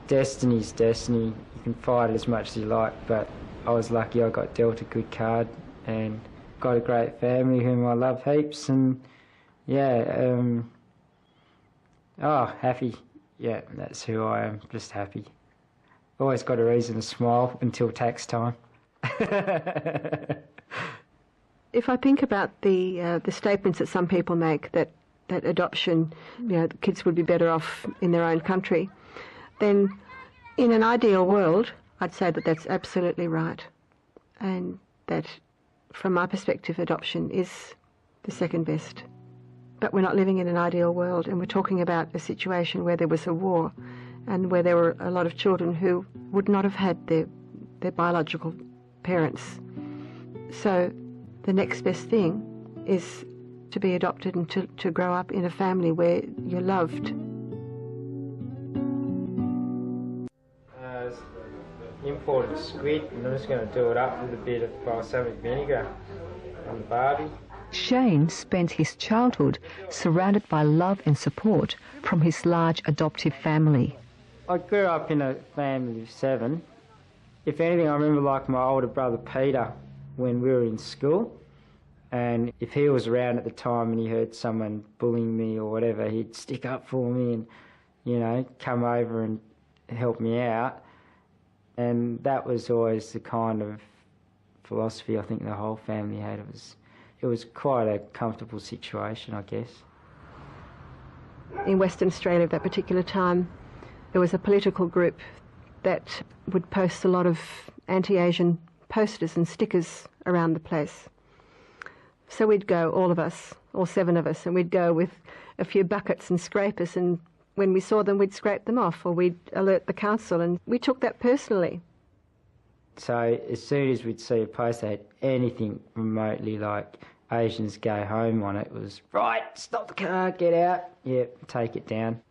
destiny's destiny. You can fight it as much as you like, but I was lucky I got dealt a good card and got a great family whom I love heaps, and yeah, happy. Yeah, that's who I am, just happy. Always got a reason to smile until tax time. If I think about the statements that some people make that adoption, the kids would be better off in their own country, then in an ideal world, I'd say that that's absolutely right, and that from my perspective, adoption is the second best. But we're not living in an ideal world, and we're talking about a situation where there was a war and where there were a lot of children who would not have had their biological parents. So the next best thing is to be adopted and to grow up in a family where you're loved. Imported squid, and I'm just going to do it up with a bit of balsamic vinegar on the barbie. Shane spent his childhood surrounded by love and support from his large adoptive family. I grew up in a family of 7. If anything, I remember like my older brother Peter when we were in school, and if he was around at the time and he heard someone bullying me or whatever, he'd stick up for me and, come over and help me out. And that was always the kind of philosophy I think the whole family had. It was quite a comfortable situation, I guess. In Western Australia at that particular time, there was a political group that would post a lot of anti-Asian posters and stickers around the place. So we'd go, all of us, all 7 of us, and we'd go with a few buckets and scrapers, and when we saw them, we'd scrape them off, or we'd alert the council, and we took that personally. So as soon as we'd see a post that had anything remotely like Asians go home on it, it was, right, stop the car, get out, take it down.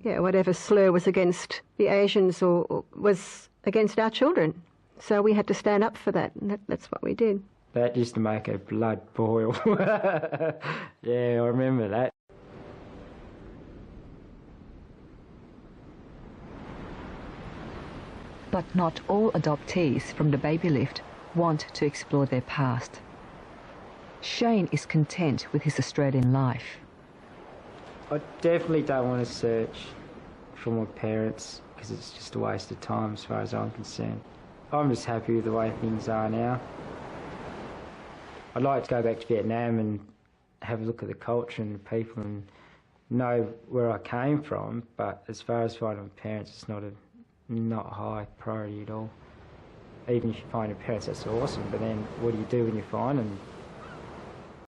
Yeah, whatever slur was against the Asians or was against our children. So we had to stand up for that, and that's what we did. That used to make her blood boil. Yeah, I remember that. But not all adoptees from the Babylift want to explore their past. Shane is content with his Australian life. I definitely don't want to search for my parents because it's just a waste of time as far as I'm concerned. I'm just happy with the way things are now. I'd like to go back to Vietnam and have a look at the culture and the people and know where I came from, but as far as finding my parents, it's not high priority at all. Even if you find your parents, that's awesome, but then what do you do when you find them?